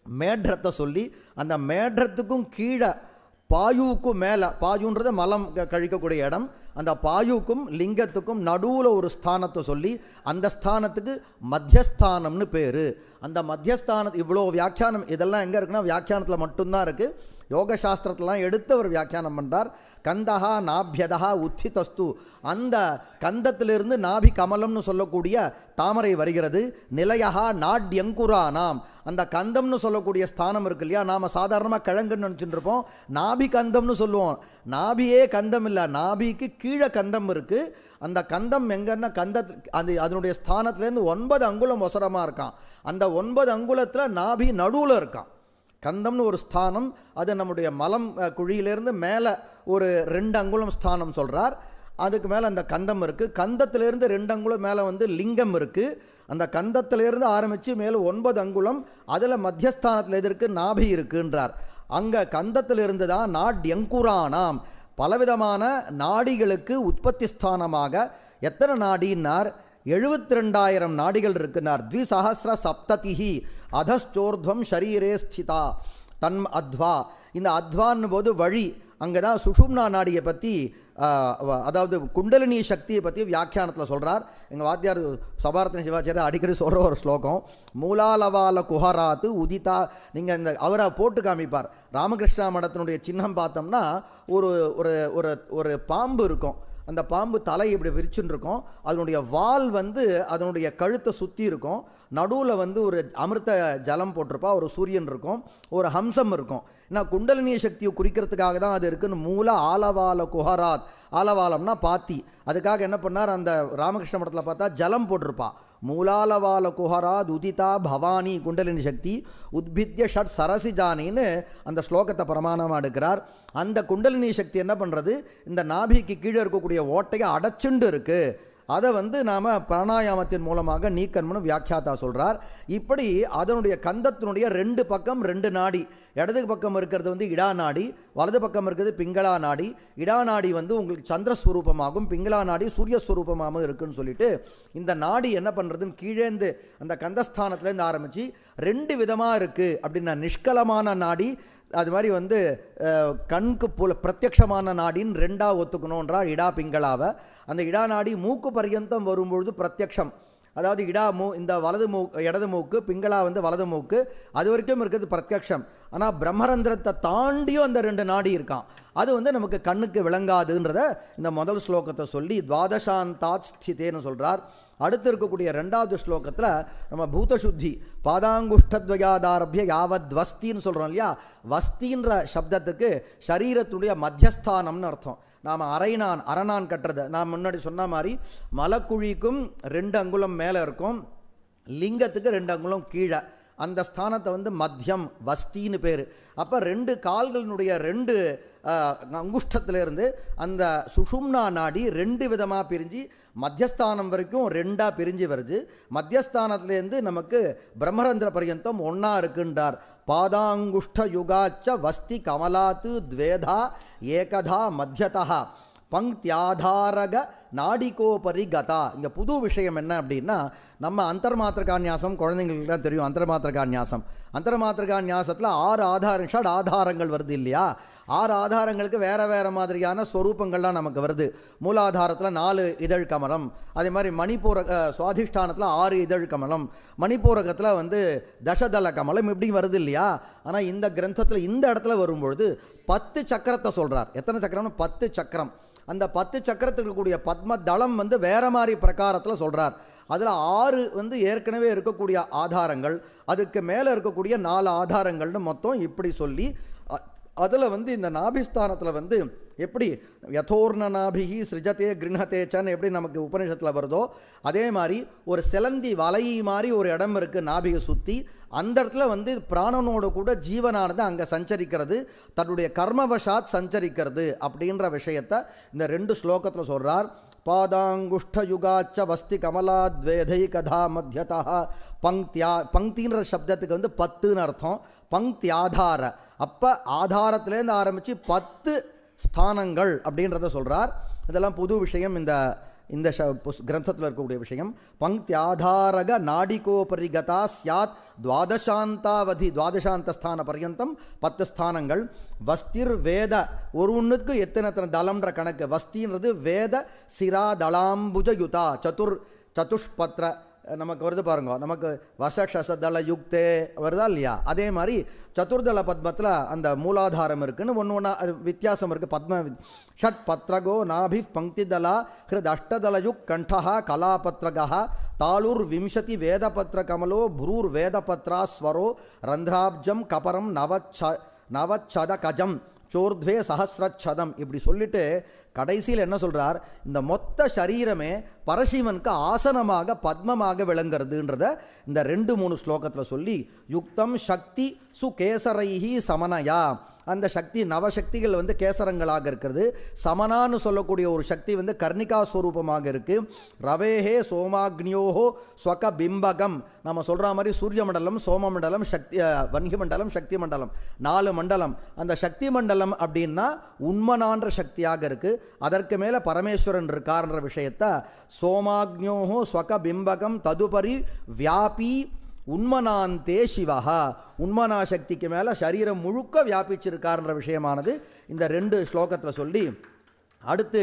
மேற்றத்தை சொல்லி அந்த மேற்றத்துக்கும் கீழே பாயுவுக்கும் மேலே, பாயுன்றது மலம் கழிக்கக்கூடிய இடம், அந்த பாயுக்கும் லிங்கத்துக்கும் நடுவில் ஒரு ஸ்தானத்தை சொல்லி அந்த ஸ்தானத்துக்கு மத்தியஸ்தானம்னு பேர். அந்த மத்தியஸ்தானத்து இவ்வளோ வியாக்கியானம் இதெல்லாம் எங்கே இருக்குன்னா வியாக்கியானத்தில் மட்டும்தான் இருக்குது. யோகசாஸ்திரத்திலாம் எடுத்து அவர் வியாக்கியானம் பண்ணுறார். கந்தஹா நாபியதா உச்சிதஸ்து, அந்த கந்தத்திலிருந்து நாபி கமலம்னு சொல்லக்கூடிய தாமரை வருகிறது. நிலையஹா நாட்யங்குரானாம், அந்த கந்தம்னு சொல்லக்கூடிய ஸ்தானம் இருக்கு இல்லையா, நாம் சாதாரணமாக கிழங்குன்னு நினச்சிட்டு இருப்போம், நாபி கந்தம்னு சொல்லுவோம். நாபியே கந்தம் இல்லை, நாபிக்கு கீழே கந்தம் இருக்குது. அந்த கந்தம் எங்கன்னா அதனுடைய ஸ்தானத்துலேருந்து 9 அங்குலம் ஒசரமாக இருக்கான். அந்த 9 அங்குலத்தில் நாபி நடுவில் இருக்கான். கந்தம்னு ஒரு ஸ்தானம், அது நம்முடைய மலம் குழியிலேருந்து மேலே ஒரு 2 அங்குலம் ஸ்தானம் சொல்கிறார். அதுக்கு மேலே அந்த கந்தம் இருக்குது. கந்தத்திலேருந்து 2 அங்குலம் மேலே வந்து லிங்கம் இருக்குது. அந்த கந்தத்திலேருந்து ஆரம்பித்து மேலே 9 அங்குலம், அதில் மத்தியஸ்தானத்தில் எது இருக்குது? நாபி இருக்குன்றார். அங்கே கந்தத்திலிருந்து தான் நாட்யங்குரானாம், பலவிதமான நாடிகளுக்கு உற்பத்தி ஸ்தானமாக. எத்தனை நாடினார்? 72,000 நாடிகள் இருக்குனார். த்விசஹஸ்ர சப்ததிஹி அதஸ்சோர்த்வம் ஷரீரே ஸ்திதா தன் அத்வா. இந்த அத்வான்னு போது வழி, அங்கே தான் சுஷும்னா நாடியை பற்றி அதாவது குண்டலினி சக்தியை பற்றி வியாக்கியானத்தில் சொல்கிறார். எங்கள் வாத்தியார் சபாரத்ன சிவாச்சாரியர் அடிக்கடி சொல்கிற ஒரு ஸ்லோகம், மூலாலவால குஹராத்து உதிதா. நீங்கள் இந்த அவரை போட்டு காமிப்பார். ராமகிருஷ்ணா மடத்தினுடைய சின்னம் பார்த்தோம்னா ஒரு ஒரு ஒரு ஒரு பாம்பு இருக்கும். அந்த பாம்பு தலை இப்படி விரிச்சுன்னு இருக்கும். அதனுடைய வால் வந்து அதனுடைய கழுத்தை சுற்றி இருக்கும். நடுவில் வந்து ஒரு அமிர்த ஜலம் போட்டிருப்பா, ஒரு சூரியன் இருக்கும், ஒரு ஹம்சம் இருக்கும். ஏன்னா குண்டலினி சக்தியை குறிக்கிறதுக்காக தான் அது இருக்குன்னு. மூல ஆலவால குஹராத், ஆலவாலம்னா பாத்தி. அதுக்காக என்ன பண்ணார், அந்த ராமகிருஷ்ண மடத்தில் பார்த்தா ஜலம் போட்டிருப்பா. மூலாலவால குஹராத் உதிதா பவானி குண்டலினி சக்தி உத்பித்ய ஷட் சரசிஜானின்னு அந்த ஸ்லோகத்தை பிரமாணமாக எடுக்கிறார். அந்த குண்டலினி சக்தி என்ன பண்ணுறது, இந்த நாபிக்கு கீழே இருக்கக்கூடிய ஓட்டையை அடைச்சுண்டு இருக்குது. அதை வந்து நாம் பிராணாயாமத்தின் மூலமாக நீக்கணும்னு வியாக்கியாத்தா சொல்கிறார். இப்படி அதனுடைய கந்தத்தினுடைய 2 பக்கம் 2 நாடி. இடது பக்கம் இருக்கிறது வந்து இடா நாடி, வலது பக்கம் இருக்கிறது பிங்களா நாடி. இடா நாடி வந்து உங்களுக்கு சந்திரஸ்வரூபமாகும், பிங்களா நாடி சூரியஸ்வரூபமாகவும் இருக்குன்னு சொல்லிட்டு இந்த நாடி என்ன பண்ணுறதுன்னு கீழேந்து அந்த கந்தஸ்தானத்துலேருந்து ஆரம்பித்து 2 விதமாக இருக்குது அப்படின்னா, நிஷ்கலமான நாடி, அது மாதிரி வந்து கண்க்கு போல பிரத்யக்ஷமான நாடின்னு 2ஆக ஒத்துக்கணுன்றால் இடா பிங்களாவை. அந்த இடா நாடி மூக்கு பர்யந்தம் வரும்பொழுது பிரத்யக்ஷம், அதாவது இந்த வலது இடது மூக்கு, பிங்களா வந்து வலது மூக்கு, அது வரைக்கும் இருக்கிறது பிரத்யக்ஷம். ஆனால் பிரம்மரந்திரத்தை தாண்டியும் அந்த 2 நாடி இருக்கான். அது வந்து நமக்கு கண்ணுக்கு விளங்காதுன்றத இந்த முதல் ஸ்லோகத்தை சொல்லி துவாதசாந்தாத் ஸ்திதேன்னு சொல்கிறார். அடுத்து இருக்கக்கூடிய 2வது ஸ்லோகத்தில் நம்ம பூதசுத்தி பாதாங்குஷ்டத்வயாதாரபிய யாவத் வஸ்தின்னு சொல்கிறோம் இல்லையா. வஸ்தின்ற சப்தத்துக்கு சரீரத்துடைய மத்தியஸ்தானம்னு அர்த்தம். நாம் அரணான் கட்டுறது, நான் முன்னாடி சொன்ன மாதிரி மலக்குழிக்கும் 2 அங்குலம் மேலே இருக்கும், லிங்கத்துக்கு 2 அங்குலம் கீழே. அந்த ஸ்தானத்தை வந்து மத்தியம் வஸ்தின்னு பேர். அப்போ 2 கால்களினுடைய 2 அங்குஷ்டத்திலேருந்து அந்த சுஷும்னா நாடி 2 விதமாக பிரிஞ்சு மத்தியஸ்தானம் வரைக்கும் 2ஆக பிரிஞ்சு வருது. மத்தியஸ்தானத்துலேருந்து நமக்கு பிரம்மரந்திர பர்யந்தம் ஒன்றா இருக்குன்றார். பாதாங்குஷ்ட யுகாச்ச வஸ்தி கமலாத்து துவேதா ஏகதா மத்தியதா பங்க்தியாதாரக நாடிகோபரி கதா. இங்கே புது விஷயம் என்ன அப்படின்னா, நம்ம அந்தர்மாத்திரகான்யாசம் குழந்தைங்களுக்கு தான் தெரியும். அந்தர்மாத்திரகான்யாசத்தில் 6 ஆதாரம், ஷட் ஆதாரங்கள் வருது இல்லையா. 6 ஆதாரங்களுக்கு வேறு வேறு மாதிரியான ஸ்வரூபங்கள்லாம் நமக்கு வருது. மூலாதாரத்தில் 4 இதழ் கமலம், அதே மாதிரி சுவாதிஷ்டானத்தில் 6 இதழ் கமலம், மணிப்பூரகத்தில் வந்து தசதள கமலம், இப்படி வருது இல்லையா. ஆனால் இந்த கிரந்தத்தில் இந்த இடத்துல வரும்பொழுது 10 சக்கரத்தை சொல்கிறார். எத்தனை சக்கரம்னு 10 சக்கரம். அந்த 10 சக்கரத்துக்கு கூடிய பத்ம தளம் வந்து வேறு மாதிரி பிரகாரத்தில் சொல்கிறார். அதில் 6 வந்து ஏற்கனவே இருக்கக்கூடிய ஆதாரங்கள், அதுக்கு மேலே இருக்கக்கூடிய 4 ஆதாரங்கள்னு மொத்தம் இப்படி சொல்லி, அதில் வந்து இந்த நாபிஸ்தானத்தில் வந்து எப்படி யதோர்ண நாபிகி சிருஜத்தே கிருஹத்தேச்சன்னு எப்படி நமக்கு உபநிஷத்தில் வருதோ, அதே மாதிரி ஒரு சிலந்தி வலை மாதிரி ஒரு இடம் இருக்குது நாபிகை சுற்றி. அந்த இடத்துல வந்து பிராணனோடு கூட ஜீவனானது அங்கே சஞ்சரிக்கிறது, தன்னுடைய கர்மவசாத் சஞ்சரிக்கிறது அப்படின்ற விஷயத்தை இந்த 2 ஸ்லோகத்தில் சொல்கிறார். பாதாங்குஷ்ட யுகாச்ச வஸ்தி கமலா துவேதை கதா மத்தியதா பங்கின்ற சப்தத்துக்கு வந்து 10ன்னு அர்த்தம். பங்க்தி ஆதார, அப்போ ஆதாரத்துலேருந்து ஆரம்பித்து 10 ஸ்தானங்கள் அப்படின்றத சொல்கிறார். இதெல்லாம் புது விஷயம், இந்த கிரந்தத்தில் இருக்கக்கூடிய விஷயம். பங்க்தி ஆதாரக நாடிகோபரி கதா சியாத் துவாதசாந்தாவதி, துவாதசாந்தஸ்தான பர்யந்தம் 10 ஸ்தானங்கள். வஸ்திர் வேத, ஒன்றுக்கு எத்தனை தளம்ன்ற கணக்கு. வஸ்தின்றது வேத சிரா தளாம்புஜ யுதா சதுஷ்பத்ர நமக்கு வருது பாருங்க. நமக்கு வசஷசதள யுக்தே வருதா இல்லையா. அதே மாதிரி சதுர்தள பத்மத்தில் அந்த மூலாதாரம் இருக்குன்னு ஒன்று வித்தியாசம் இருக்குது. பத்ம ஷட் பத்ரகோ நாபி பங்கிதலா ஹிருத் அஷ்டதளயுக் கண்டா கலாபத்ரகா தாளுர் விம்சதி வேதபத்ர கமலோ புரூர் வேதபத்ரா ஸ்வரோ ரந்திராப்ஜம் கபரம் நவச்சத கஜம் சோர்த்வே சஹஸ்ரச்சதம். இப்படி சொல்லிட்டு கடைசியில் என்ன சொல்கிறார், இந்த மொத்த சரீரமே பரசிவனுக்கு ஆசனமாக பத்மமாக விளங்குறதுன்றத இந்த 2-3 ஸ்லோகத்தில் சொல்லி, யுக்தம் சக்தி சுகேசரைஹி சமனயா, அந்த சக்தி நவசக்திகள் வந்து கேசரங்களாக இருக்கிறது. சமனான்னு சொல்லக்கூடிய ஒரு சக்தி வந்து கர்ணிகா ஸ்வரூபமாக இருக்குது. ரவேஹே சோமாக்னியோஹோ ஸ்வக பிம்பகம், நம்ம சொல்கிற மாதிரி சூரிய மண்டலம், சோம மண்டலம், வன்கி மண்டலம், சக்தி மண்டலம், 4 மண்டலம். அந்த சக்தி மண்டலம் அப்படின்னா உண்மனான்ற சக்தியாக இருக்குது. அதற்கு மேலே பரமேஸ்வரன் இருக்கார்ன்ற விஷயத்தை சோமாக்னியோஹோ ஸ்வக பிம்பகம் ததுபரி வியாபி உண்மனாந்தே சிவஹா, உண்மனா சக்திக்கு மேலே சரீரம் முழுக்க வியாபிச்சிருக்கார்ன்ற விஷயமானது இந்த 2 ஸ்லோகத்தில் சொல்லி அடுத்து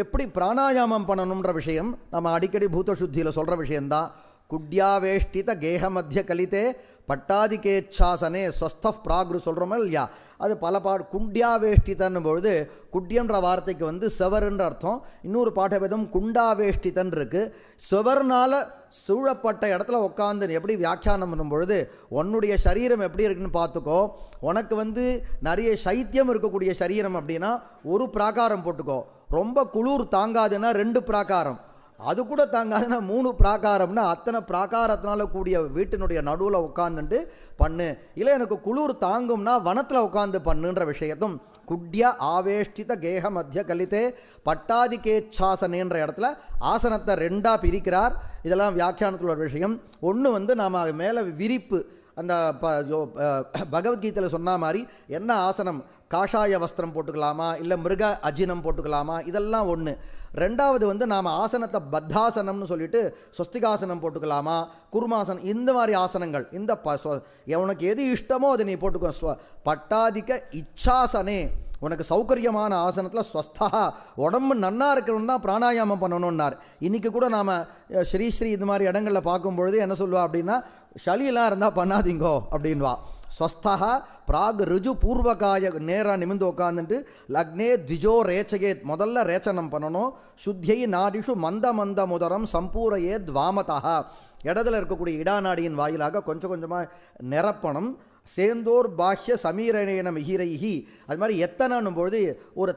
எப்படி பிராணாயாமம் பண்ணணுன்ற விஷயம் நம்ம அடிக்கடி பூத சுத்தியில் சொல்கிற விஷயந்தான். குட்யாவேஷ்டித கேக மத்திய கலித்தே பட்டாதிகேச்சாசனே ஸ்வஸ்த பிராக்ரு சொல்கிறோமா இல்லையா, அது பல குண்ட்யாவேஷ்டிதன் பொழுது குட்யன்ற வார்த்தைக்கு வந்து செவருன்ற அர்த்தம். இன்னொரு பாட்டபேதம் குண்டாவேஷ்டிதன் இருக்குது. செவர்னால் சூழப்பட்ட இடத்துல உட்காந்து எப்படி வியாக்கியானம் பண்ணும் பொழுது உன்னுடைய சரீரம் எப்படி இருக்குன்னு பார்த்துக்கோ. உனக்கு வந்து நிறைய சைத்தியம் இருக்கக்கூடிய சரீரம் அப்படின்னா ஒரு பிராகாரம் போட்டுக்கோ. ரொம்ப குளிர் தாங்காதுன்னா 2 பிராகாரம், அது கூட தாங்காதுன்னா 3 பிராகாரம்னா அத்தனை பிராகாரத்தினால கூடிய வீட்டினுடைய நடுவில் உட்காந்துட்டு பண்ணு. இல்லை எனக்கு குளிர் தாங்கும்னா வனத்தில் உட்காந்து பண்ணுன்ற விஷயத்தும் குட்ய ஆவேஷ்டித கேக மத்திய கலித்தே பட்டாதிகேச்சாசனேன்ற இடத்துல ஆசனத்தை 2ஆக பிரிக்கிறார். இதெல்லாம் வியாக்கியானத்தில் ஒரு விஷயம். ஒன்று வந்து நாம் மேலே விரிப்பு, அந்த பகவத்கீதையில் சொன்ன மாதிரி என்ன ஆசனம், காஷாய வஸ்திரம் போட்டுக்கலாமா இல்லை மிருக அஜினம் போட்டுக்கலாமா, இதெல்லாம் ஒன்று. ரெண்டாவது வந்து நாம் ஆசனத்தை பத்தாசனம்னு சொல்லிட்டு ஸ்வஸ்திகாசனம் போட்டுக்கலாமா, குருமாசனம், இந்த மாதிரி ஆசனங்கள் இந்த உனக்கு எது இஷ்டமோ அதை நீ போட்டுக்கோ. பட்டாதிக்க இச்சாசனே, உனக்கு சௌகரியமான ஆசனத்தில் ஸ்வஸ்தா உடம்பு நன்னா இருக்கணும்னு தான் பிராணாயாமம் பண்ணணுன்னார். இன்றைக்கி கூட நாம் ஸ்ரீ இது மாதிரி இடங்களில் பார்க்கும்பொழுது என்ன சொல்லுவா அப்படின்னா, சளியெல்லாம் இருந்தால் பண்ணாதீங்கோ அப்படின்வா. ஸ்வஸ்தா பிராக் ருஜு பூர்வகாய நேராக நிமிந்து உட்காந்துட்டு லக்னே திஜோ ரேச்சகே, முதல்ல ரேச்சனம் பண்ணணும். சுத்தியை நாடிஷு மந்த மந்த முதரம் சம்பூரையே துவாமதா, இடத்துல இருக்கக்கூடிய இடாநாடியின் வாயிலாக கொஞ்சம் கொஞ்சமாக நிரப்பணும். சேந்தோர் பாஹ்ய சமீரணேன மிகிரைஹி, அது மாதிரி எத்தனைன்னும் பொழுது ஒரு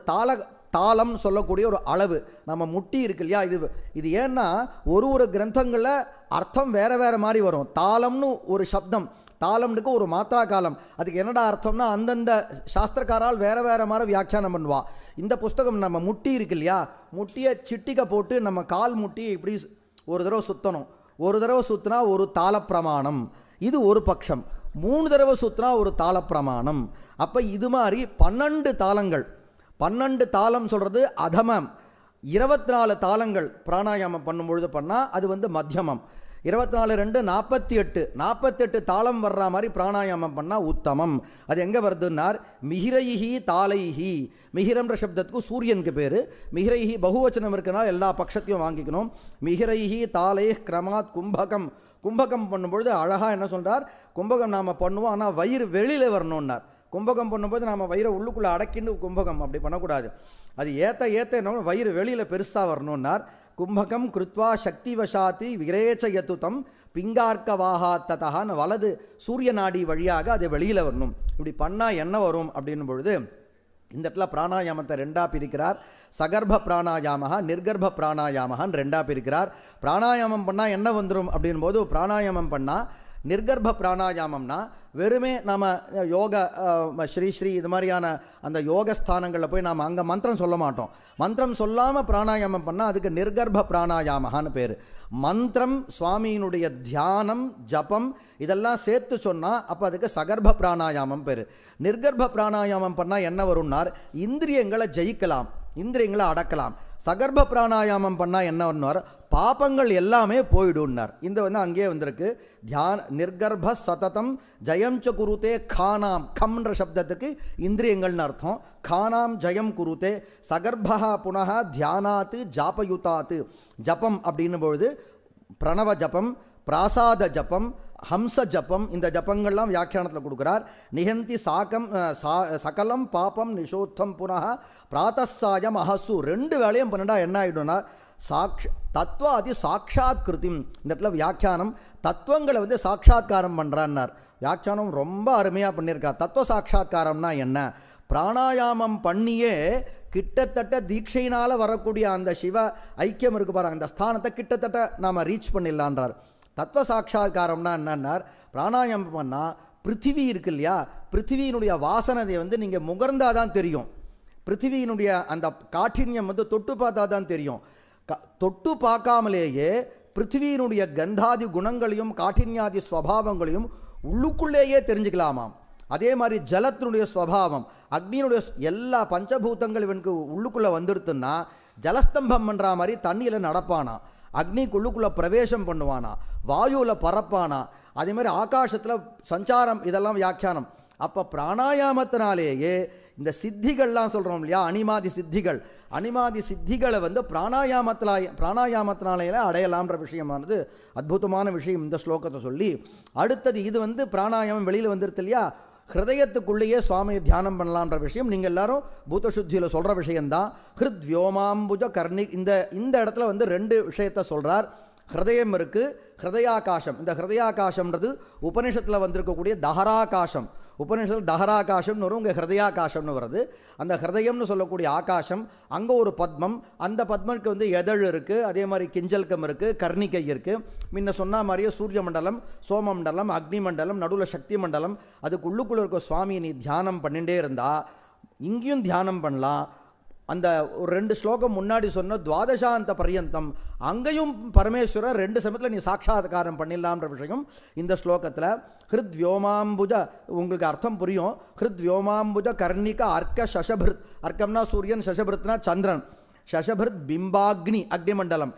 தாளம் சொல்லக்கூடிய ஒரு அளவு நம்ம முட்டி இருக்கு இல்லையா, இது ஏன்னா ஒரு கிரந்தங்களில் அர்த்தம் வேறு வேறு மாதிரி வரும். தாளம்னு ஒரு சப்தம், தாளம்னுக்கு ஒரு மாத்திரா காலம், அதுக்கு என்னடா அர்த்தம்னா அந்தந்த சாஸ்திரக்காரால் வேறு வேறு மாதிரி வியாக்கியானம் பண்ணுவா. இந்த புஸ்தகம் நம்ம முட்டி இருக்கு இல்லையா, முட்டியை சிட்டிக்க போட்டு நம்ம கால் முட்டியை இப்படி ஒரு தடவை சுற்றணும். ஒரு தடவை சுற்றினா ஒரு தாள பிரமாணம், இது ஒரு பட்சம். 3 தடவை சுற்றினா ஒரு தாள பிரமாணம். அப்போ இது மாதிரி 12 தாளங்கள், 12 தாளம் சொல்கிறது அதமம். 24 தாளங்கள் பிராணாயாமம் பண்ணும்பொழுது பண்ணால் அது வந்து மத்தியமம். 24 2 48 தாளம் வர்ற மாதிரி பிராணாயாமம் பண்ணால் உத்தமம். அது எங்கே வருதுன்னார், மிகிரைஹி தாளைஹி, மிகிரம்ன்ற சப்தத்துக்கு சூரியனுக்கு பேர். மிகிரைஹி பகுவச்சனம் இருக்குன்னா எல்லா பட்சத்தையும் வாங்கிக்கணும். மிகிரைஹி தாளை கிரமாத் கும்பகம், கும்பகம் பண்ணும்பொழுது அழகாக என்ன சொல்கிறார், கும்பகம் நாம் பண்ணுவோம் ஆனால் வயிறு வெளியில் வரணுன்னார். கும்பகம் பண்ணும்போது நாம் வயிறை உள்ளுக்குள்ளே அடக்கின்னு கும்பகம் அப்படி பண்ணக்கூடாது, அது ஏற்ற என்ன வயிறு வெளியில் பெருசாக வரணுன்னார். கும்பகம் கிருத்வா சக்தி வசாத்தி விரேச்சயத்துதம் பிங்கார்க்கவாகாத்ததான்னு வலது சூரிய நாடி வழியாக அது வெளியில் வரணும். இப்படி பண்ணால் என்ன வரும் அப்படின்னும் பொழுது இந்த இடத்துல பிராணாயாமத்தை 2ஆக பிரிக்கிறார். சகர்ப்ப பிராணாயாமஹா நிர்கர்ப்ப பிராணாயாமஹான்னு 2ஆக பிரிக்கிறார். பிராணாயாமம் பண்ணால் என்ன வந்துடும் அப்படின் போது, பிராணாயாமம் பண்ணால் நிர்கர்ப்ப பிராணாயாமம்னா வெறுமே நம்ம யோக ஸ்ரீ இது மாதிரியான அந்த யோகஸ்தானங்களில் போய் நாம் அங்கே மந்திரம் சொல்ல மாட்டோம். மந்திரம் சொல்லாமல் பிராணாயாமம் பண்ணால் அதுக்கு நிர்கர்ப்ப பிராணாயாமஹான்னு பேர். மந்திரம் சுவாமியினுடைய தியானம் ஜபம் இதெல்லாம் சேர்த்து சொன்னால் அப்போ அதுக்கு சகர்ப்ப பிராணாயாமம் பேர். நிர்கர்ப்ப பிராணாயாமம் பண்ணால் என்ன வரும்னார், இந்திரியங்களை ஜெயிக்கலாம், இந்திரியங்களை அடக்கலாம். சகர்ப்ப பிராணாயாமம் பண்ணால் என்ன பண்ணுவார், பாபங்கள் எல்லாமே போயிடுன்னார். இந்த வந்து அங்கேயே வந்திருக்கு. தியான நிர்கர்ப்ப சததம் ஜெயம் ச குருத்தே கானாம், கம்ன்ற சப்தத்துக்கு இந்திரியங்கள்னு அர்த்தம். கானாம் ஜெயம் குருத்தே சகர்ப்பா புனः தியானாத்து ஜாபயுதாத்து, ஜபம் அப்படின்னும் பொழுது பிரணவ ஜபம், பிராசாத ஜபம், ஹம்ச ஜபம், இந்த ஜபங்கள்லாம் வியாக்கியானத்தில் கொடுக்குறார். நிகந்தி சகலம் பாபம் நிஷோத்தம் புனः பிராத்தசாயம் அஹசு, 2 வேளையும் பண்ணிட்டா என்ன ஆகிடும்னா தத்துவாதி சாட்சாத் கிருத்திம். இந்த இடத்துல வியாக்கியானம் தத்துவங்களை வந்து சாட்சாத்காரம் பண்ணுறான்னார். வியாக்கியானம் ரொம்ப அருமையாக பண்ணியிருக்கார். தத்துவ சாட்சாத்காரம்னா என்ன, பிராணாயாமம் பண்ணியே கிட்டத்தட்ட தீட்சையினால் வரக்கூடிய அந்த சிவ ஐக்கியம் இருக்கு பாருங்க, அந்த ஸ்தானத்தை கிட்டத்தட்ட நாம் ரீச் பண்ணிடலான்றார். தத்துவ சாட்சாத்காரம்னா என்னன்னார், பிராணாயாமம் பண்ணால் பிருத்திவி இருக்கு இல்லையா, பிருத்திவியினுடைய வாசனதை வந்து நீங்கள் முகர்ந்தால் தான் தெரியும். பிருத்திவியினுடைய அந்த காഠின்யம் வந்து தொட்டு பார்த்தா தான் தெரியும். தொட்டு பார்க்காமலேயே பிருத்திவியினுடைய கந்தாதி குணங்களையும் காഠின்யாதி ஸ்வபாவங்களையும் உள்ளுக்குள்ளேயே தெரிஞ்சுக்கலாமாம். அதே மாதிரி ஜலத்தினுடைய ஸ்வபாவம், அக்னியினுடைய எல்லா பஞ்சபூதங்கள் இவனுக்கு உள்ளுக்குள்ளே வந்துடுத்துன்னா ஜலஸ்தம்பம் பண்ணுற மாதிரி தண்ணியில் நடப்பானா, அக்னிக்குள்ளுக்குள்ளே பிரவேசம் பண்ணுவானா, வாயுவில் பறப்பானா, அதே மாதிரி ஆகாசத்தில் சஞ்சாரம், இதெல்லாம் வியாக்கியானம். அப்போ பிராணாயாமத்தினாலேயே இந்த சித்திகள்லாம் சொல்கிறோம் இல்லையா, அனிமாதி சித்திகள், அனிமாதி சித்திகளை வந்து பிராணாயாமத்தினாலேயே அடையலாம்ன்ற விஷயமானது அற்புதமான விஷயம் இந்த ஸ்லோகத்தை சொல்லி, அடுத்தது இது வந்து பிராணாயாமம் வெளியில் வந்துருது இல்லையா, ஹிருதயத்துக்குள்ளேயே சுவாமியை தியானம் பண்ணலான்ற விஷயம் நீங்கள் எல்லாரும் பூத சுத்தியில் சொல்கிற விஷயந்தான். ஹிருத் வியோமாம்புஜ கர்ணி, இந்த இடத்துல வந்து 2 விஷயத்தை சொல்கிறார். ஹிருதயம் இருக்குது, ஹிருதயாகாசம். இந்த ஹிருதயாகாசம்ன்றது உபநிஷத்தில் வந்திருக்கக்கூடிய தஹராகாசம். உபநிஷத்தில் தஹராகாசம்னு வரும், இங்கே ஹிருதயாகாசம்னு வருது. அந்த ஹிருதயம்னு சொல்லக்கூடிய ஆகாசம், அங்கே ஒரு பத்மம், அந்த பத்மனுக்கு வந்து எதழ் இருக்குது, அதே மாதிரி கிஞ்சல்கம் இருக்குது, கர்ணிகை இருக்குது. முன்ன சொன்ன மாதிரியே சூரிய மண்டலம், சோம மண்டலம், அக்னி மண்டலம், நடுவில் சக்தி மண்டலம். அதுக்கு உள்ளுக்குள்ளே இருக்க சுவாமியை நீ தியானம் பண்ணிகிட்டே இருந்தால் இங்கேயும் தியானம் பண்ணலாம். அந்த ஒரு 2 ஸ்லோகம் முன்னாடி சொன்ன துவாதசாந்த பர்யந்தம் அங்கேயும் பரமேஸ்வரர் 2 சமயத்தில் நீ சாட்சாத்காரம் பண்ணிடலாம்ன்ற விஷயம் இந்த ஸ்லோகத்தில். ஹிருத் வியோமாம்புஜ, உங்களுக்கு அர்த்தம் புரியும். ஹிருத் வியோமாம்புஜ கர்ணிக அர்க்க சசபிருத், அர்க்கம்னா சூரியன், சசபிருத்னா சந்திரன். சசபிருத் பிம்பாக்னி அக்னிமண்டலம்,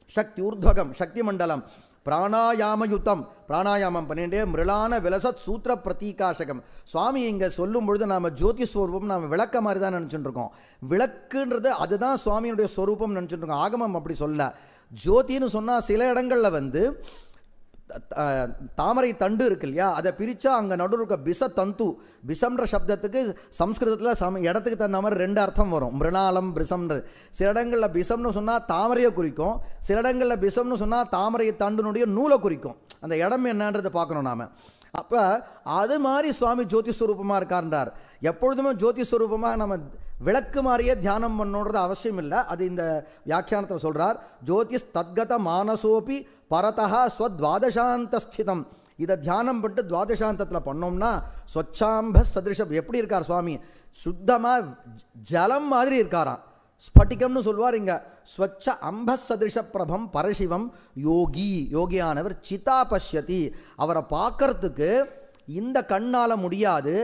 சக்தியூர்த்வகம் சக்தி மண்டலம், பிராணாயாமயுத்தம் பிராணாயாமம் பண்ணிட்டே மிருளான விலசத் சூத்திர பிரதீகாசகம். சுவாமி இங்கே சொல்லும் பொழுது நாம் ஜோதி ஸ்வரூபம் நாம் விளக்க மாதிரி தான் நினச்சிட்டு இருக்கோம். விளக்குன்றது அதுதான் சுவாமியுடைய ஸ்வரூபம் நினச்சிட்டு இருக்கோம். ஆகமம் அப்படி சொல்ல. ஜோதின்னு சொன்னால் சில இடங்களில் வந்து தாமரை தண்டு இருக்கு இல்லையா, அதை பிரித்தா அங்கே நடுவில் இருக்க பிச தந்து, பிசம்ன்ற சப்தத்துக்கு சம்ஸ்கிருதத்தில் இடத்துக்கு தகுந்த மாதிரி 2 அர்த்தம் வரும். மிருணாலம் பிசம்ன்றது. சில இடங்களில் பிசம்னு சொன்னால் தாமரையை குறிக்கும், சில இடங்களில் பிசம்னு சொன்னால் தாமரை தண்டுனுடைய நூலை குறிக்கும். அந்த இடம் என்னன்றதை பார்க்கணும் நாம். அப்போ அது மாதிரி சுவாமி ஜோதி ஸ்வரூபமாக இருக்கார்ன்றார். எப்பொழுதுமே ஜோதி ஸ்வரூபமாக நம்ம விளக்கு மாதிரியே தியானம் பண்ணுறது அவசியம் இல்லை. அது இந்த வியாக்கியானத்தில் சொல்கிறார். ஜோதிஷ் தத்கத மானசோபி பரதா ஸ்வத்வாதசாந்தஸ்திதம். இதை தியானம் பண்ணிட்டு துவாதசாந்தத்தில் பண்ணோம்னா ஸ்வச்சாம்ப சதிருஷம். எப்படி இருக்கார் சுவாமி? சுத்தமாக ஜலம் மாதிரி இருக்காராம். ஸ்பட்டிகம்னு சொல்வார் இங்கே. ஸ்வச்ச அம்ப சதிருஷ பிரபம் பரசிவம் யோகி, யோகியானவர். சிதா பஷ்யதி, அவரை பார்க்கறதுக்கு இந்த கண்ணால் முடியாது,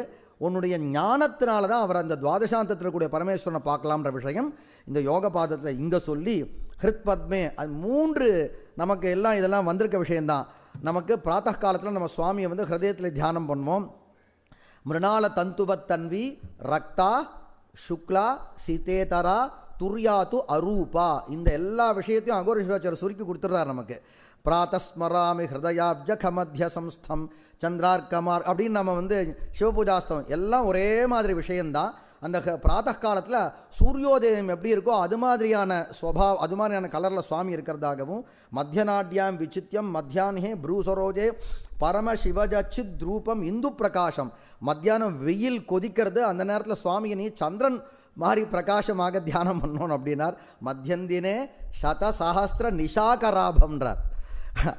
உன்னுடைய ஞானத்தினால தான் அவர் அந்த துவாதசாந்தத்தில் கூடிய பரமேஸ்வரனை பார்க்கலாம்ன்ற விஷயம் இந்த யோக பாதத்தில் இங்கே சொல்லி, ஹிருத் பத்மே, அது 3 நமக்கு எல்லாம் இதெல்லாம் வந்திருக்க விஷயந்தான். நமக்கு பிராத்தः காலத்தில் நம்ம சுவாமியை வந்து ஹிருதயத்தில் தியானம் பண்ணுவோம். மிருணால தந்துவத் தன்வி ரக்தா சுக்லா சீதேதரா துர்யாது அரூபா. இந்த எல்லா விஷயத்தையும் அகோர சிவாச்சாரியர் சுருக்கி கொடுத்துட்றார் நமக்கு. பிராத்தஸ்மராமி ஹிருதயாப்ஜக மத்திய சம்ஸ்தம் சந்திரார்கமார் அப்படின்னு நம்ம வந்து சிவபூஜாஸ்தவம் எல்லாம் ஒரே மாதிரி விஷயந்தான். அந்த பிராத்தः காலத்தில் சூரியோதயம் எப்படி இருக்கோ அது மாதிரியான ஸ்வபாவம், அது மாதிரியான கலரில் சுவாமி இருக்கிறதாகவும், மத்தியநாட்யாம் விசித்தியம் மத்தியானே ப்ரூசரோஜே பரம சிவஜச்சித் ரூபம் இந்து பிரகாசம். மத்தியானம் வெயில் கொதிக்கிறது, அந்த நேரத்தில் சுவாமியை நீ சந்திரன் மாதிரி பிரகாசமாக தியானம் பண்ணணும் அப்படின்னார். மத்தியந்தினே சதசஹஸ்ர நிஷாகராபம்ன்றார்.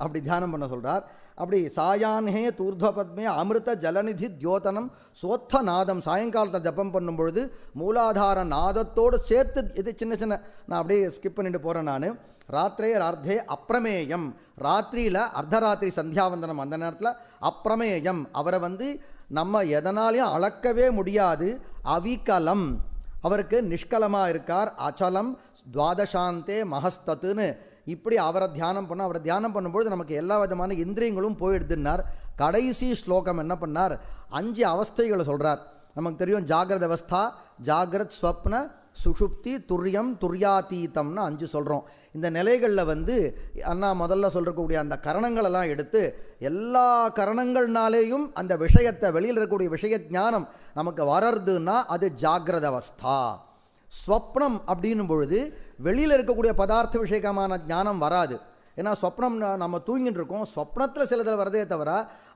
அப்படி தியானம் பண்ண சொல்கிறார். அப்படி சாயான்ஹே தூர்த்வபத்மே அமிர்த ஜலநிதி தியோதனம் சோத்த நாதம். சாயங்காலத்தை ஜப்பம் பண்ணும் பொழுது மூலாதார நாதத்தோடு சேர்த்து, இது சின்ன சின்ன நான் அப்படியே ஸ்கிப் பண்ணிட்டு போகிறேன் நான். ராத்திரே ரார்த்தே அப்பிரமேயம், ராத்திரியில் அர்த்தராத்திரி சந்தியாவந்தனம், அந்த நேரத்தில் அப்பிரமேயம், அவரை வந்து நம்ம எதனாலையும் அளக்கவே முடியாது. அவிகலம், அவருக்கு நிஷ்கலமாக இருக்கார். அச்சலம் துவாதசாந்தே மகஸ்தத்துன்னு இப்படி அவரை தியானம் பண்ண, அவரை தியானம் பண்ணும்பொழுது நமக்கு எல்லா விதமான இந்திரியங்களும் போயிடுதுன்னார். கடைசி ஸ்லோகம் என்ன பண்ணார்? 5 அவஸ்தைகளை சொல்கிறார். நமக்கு தெரியும், ஜாகிரத அவஸ்தா, ஜாகிரத், ஸ்வப்ன, சுஷுப்தி, துரியம், துர்யாதீதம்னு 5 சொல்கிறோம். இந்த நிலைகளில் வந்து அண்ணா முதல்ல சொல்கிறக்கூடிய அந்த கரணங்களெல்லாம் எடுத்து எல்லா கரணங்கள்னாலேயும் அந்த விஷயத்தை, வெளியில் இருக்கக்கூடிய விஷய ஞானம் நமக்கு வர்றதுன்னா அது ஜாகிரத அவஸ்தா. ஸ்வப்னம் அப்படின்னும் பொழுது வெளியில் இருக்கக்கூடிய பதார்த்த விஷயமான ஞானம் வராது. ஏன்னா ஸ்வப்னம் நம்ம தூங்கிட்டு இருக்கோம், ஸ்வப்னத்தில் சிலதில் வரதே தவிர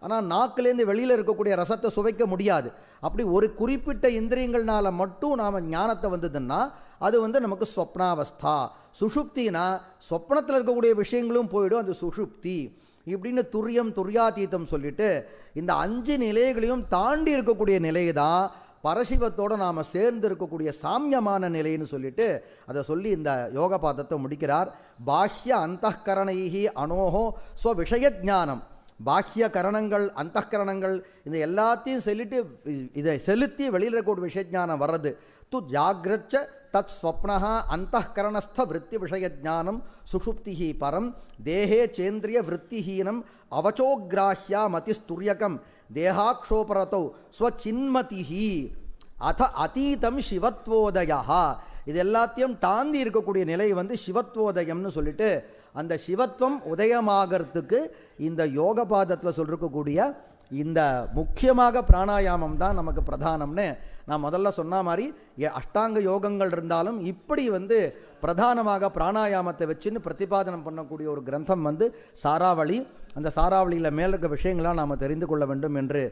ஆனால் நாக்கிலேருந்து வெளியில் இருக்கக்கூடிய ரசத்தை சுவைக்க முடியாது. அப்படி ஒரு குறிப்பிட்ட இந்திரியங்கள்னால மட்டும் நாம் ஞானத்தை வந்ததுன்னா அது வந்து நமக்கு ஸ்வப்னாவஸ்தா. சுஷுப்தினா ஸ்வப்னத்தில் இருக்கக்கூடிய விஷயங்களும் போயிடும், அது சுஷுப்தி. இப்படின்னு துரியம் துர்யாதீதம் சொல்லிட்டு இந்த 5 நிலைகளையும் தாண்டி இருக்கக்கூடிய நிலை தான் பரசிவத்தோடு நாம் சேர்ந்து இருக்கக்கூடிய சாமியமான நிலைன்னு சொல்லிட்டு அதை சொல்லி இந்த யோக பாதத்தை முடிக்கிறார். பாஹ்ய அந்தఃகரணைஹி அனோஹோ ஸ்வ விஷயஜானம். பாஹ்ய கரணங்கள், அந்தःகரணங்கள், இந்த எல்லாத்தையும் சொல்லிட்டு இதை செலுத்தி வெளியில் இருக்கக்கூடிய விஷயஜானம் வர்றது. து ஜாகிரச்ச தத் ஸ்வப்னஹ அந்தःகரணஸ்த விருத்தி விஷயஜானம் சுஷுப்திஹி பரம் தேஹே சேந்திரிய விருத்திஹீனம் அவச்சோக்ராஹ்யா மதிஸ்துரியகம் தேகாக்ஷோபரதோ ஸ்வச்சின்மதிஹி அத அதீதம் சிவத்வோதயா. இது எல்லாத்தையும் தாண்டி இருக்கக்கூடிய நிலை வந்து சிவத்வோதயம்னு சொல்லிட்டு, அந்த சிவத்துவம் உதயமாகறதுக்கு இந்த யோக பாதத்தில் சொல்லிருக்கக்கூடிய இந்த முக்கியமாக பிராணாயாமம் தான் நமக்கு பிரதானம்னு நான் முதல்ல சொன்ன மாதிரி அஷ்டாங்க யோகங்கள் இருந்தாலும் இப்படி வந்து பிரதானமாக பிராணாயாமத்தை வச்சுன்னு பிரதிபாதனம் பண்ணக்கூடிய ஒரு கிரந்தம் வந்து சாராவளி. அந்த சாராவளியில் மேல் இருக்க விஷயங்களாம் நாம் தெரிந்து கொள்ள வேண்டும் என்று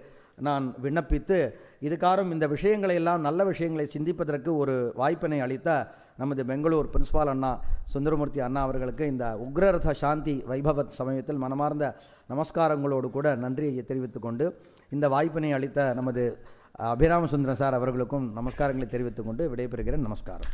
நான் விண்ணப்பித்து, இதுக்காரும் இந்த விஷயங்களை எல்லாம் நல்ல விஷயங்களை சிந்திப்பதற்கு ஒரு வாய்ப்பினை அளித்த நமது பெங்களூர் பிரின்சிபால் அண்ணா சுந்தரமூர்த்தி அண்ணா அவர்களுக்கு இந்த உக்ரரத சாந்தி வைபவத் சமயத்தில் மனமார்ந்த நமஸ்காரங்களோடு கூட நன்றியை தெரிவித்துக்கொண்டு, இந்த வாய்ப்பினை அளித்த நமது அபிராம சுந்தரம் சார் அவர்களுக்கும் நமஸ்காரங்களை தெரிவித்துக்கொண்டு விடைபெறுகிறேன். நமஸ்காரம்.